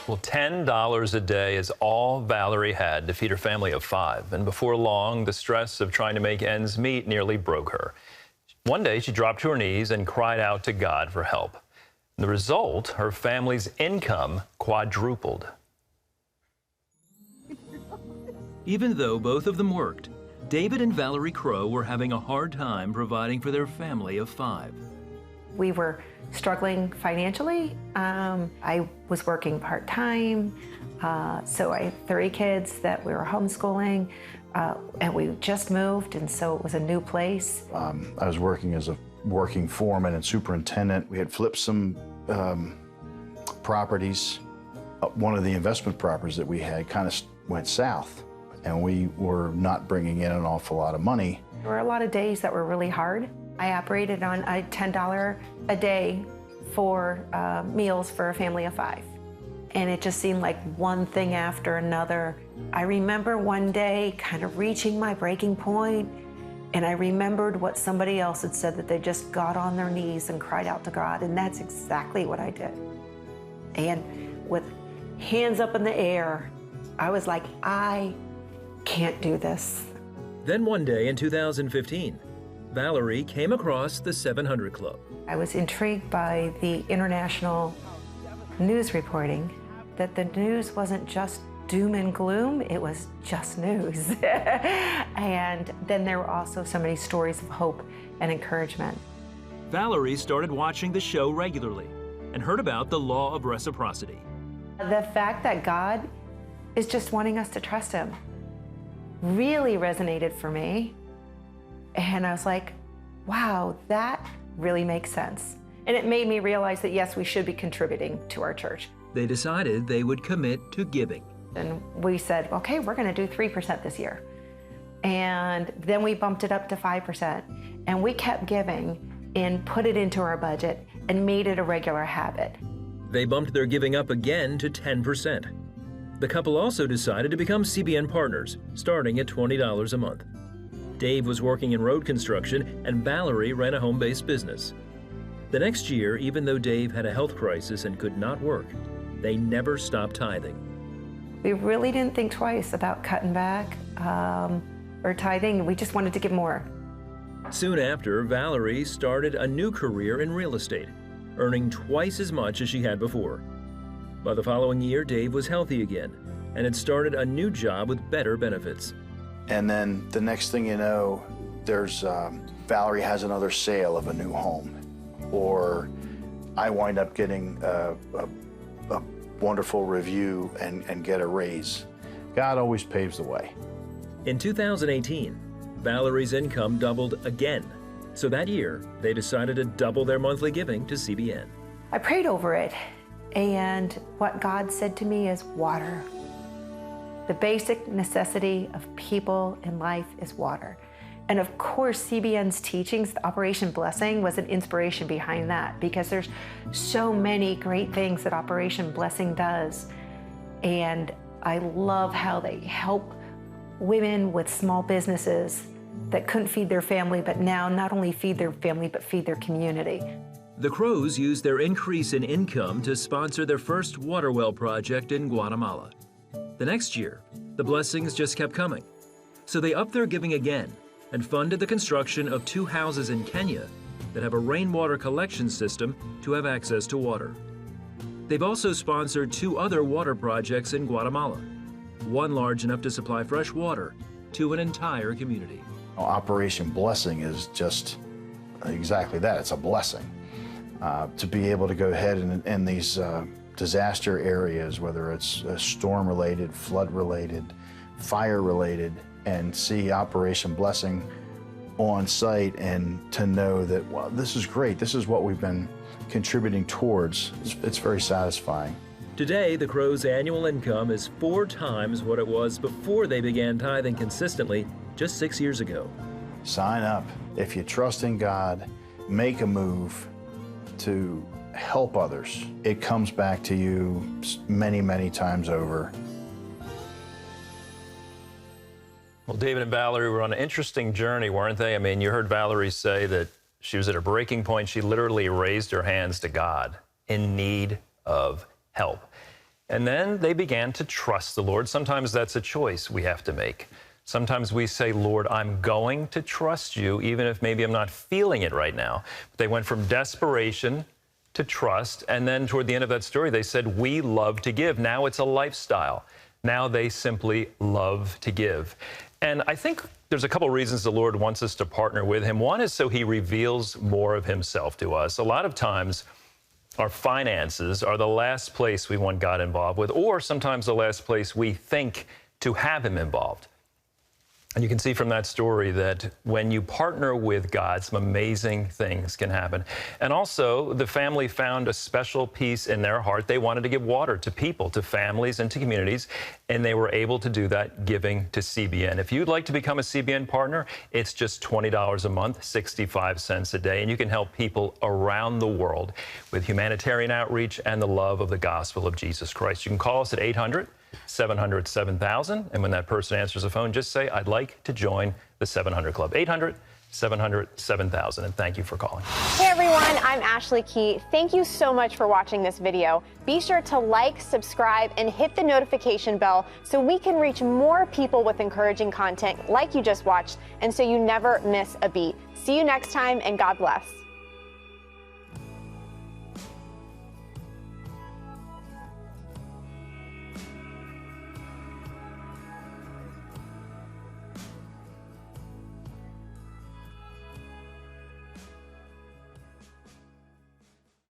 Well, $10 a day is all Valerie had to feed her family of 5. And before long, the stress of trying to make ends meet nearly broke her. One day, she dropped to her knees and cried out to God for help. The result, her family's income quadrupled. Even though both of them worked, David and Valerie Crow were having a hard time providing for their family of 5. We were struggling financially. I was working part-time, so I had 3 kids that we were homeschooling, and we just moved, and so it was a new place. I was working as a working foreman and superintendent. We had flipped some properties. One of the investment properties that we had kind of went south, and we were not bringing in an awful lot of money. There were a lot of days that were really hard. I operated on a $10 a day for meals for a family of 5. And it just seemed like one thing after another. I remember one day kind of reaching my breaking point, and I remembered what somebody else had said, that they just got on their knees and cried out to God, and that's exactly what I did. And with hands up in the air, I was like, I can't do this. Then one day in 2015, Valerie came across the 700 Club. I was intrigued by the international news reporting, that the news wasn't just doom and gloom, it was just news. And then there were also so many stories of hope and encouragement. Valerie started watching the show regularly and heard about the Law of Reciprocity. The fact that God is just wanting us to trust Him really resonated for me. And I was like, wow, that really makes sense. And it made me realize that, yes, we should be contributing to our church. They decided they would commit to giving. And we said, okay, we're going to do 3% this year. And then we bumped it up to 5%. And we kept giving and put it into our budget and made it a regular habit. They bumped their giving up again to 10%. The couple also decided to become CBN partners, starting at $20 a month. Dave was working in road construction, and Valerie ran a home-based business. The next year, even though Dave had a health crisis and could not work, they never stopped tithing. We really didn't think twice about cutting back or tithing. We just wanted to give more. Soon after, Valerie started a new career in real estate, earning twice as much as she had before. By the following year, Dave was healthy again and had started a new job with better benefits. And then the next thing you know, there's Valerie has another sale of a new home, or I wind up getting a wonderful review and get a raise. God always paves the way. In 2018, Valerie's income doubled again. So that year, they decided to double their monthly giving to CBN. I prayed over it, and what God said to me is water. The basic necessity of people in life is water. And of course, CBN's teachings, the Operation Blessing, was an inspiration behind that, because there's so many great things that Operation Blessing does. And I love how they help women with small businesses that couldn't feed their family, but now not only feed their family, but feed their community. The Crows used their increase in income to sponsor their first water well project in Guatemala. The next year, the blessings just kept coming. So they upped their giving again and funded the construction of 2 houses in Kenya that have a rainwater collection system to have access to water. They've also sponsored 2 other water projects in Guatemala, one large enough to supply fresh water to an entire community. Operation Blessing is just exactly that. It's a blessing. To be able to go ahead and in these disaster areas, whether it's storm-related, flood-related, fire-related, and see Operation Blessing on site, and to know that, well, this is great. This is what we've been contributing towards. It's very satisfying. Today, the Crows' annual income is 4 times what it was before they began tithing consistently just 6 years ago. Sign up. If you trust in God, make a move to help others. It comes back to you many, many times over. Well, David and Valerie were on an interesting journey, weren't they? I mean, you heard Valerie say that she was at a breaking point. She literally raised her hands to God in need of help. And then they began to trust the Lord. Sometimes that's a choice we have to make. Sometimes we say, Lord, I'm going to trust you, even if maybe I'm not feeling it right now. But they went from desperation to trust. And then toward the end of that story, they said, we love to give. Now it's a lifestyle. Now they simply love to give. And I think there's a couple reasons the Lord wants us to partner with him. One is so he reveals more of himself to us. A lot of times, our finances are the last place we want God involved with, or sometimes the last place we think to have him involved. And you can see from that story that when you partner with God, some amazing things can happen. And also, the family found a special peace in their heart. They wanted to give water to people, to families, and to communities, and they were able to do that giving to CBN. If you'd like to become a CBN partner, it's just $20 a month, 65 cents a day, and you can help people around the world with humanitarian outreach and the love of the gospel of Jesus Christ. You can call us at 800-700-7000, and when that person answers the phone, just say, I'd like to join the 700 Club. 800-700-7000, and thank you for calling. Hey everyone, I'm Ashley Key. Thank you so much for watching this video. Be sure to like, subscribe, and hit the notification bell so we can reach more people with encouraging content like you just watched, and so you never miss a beat. See you next time, and God bless.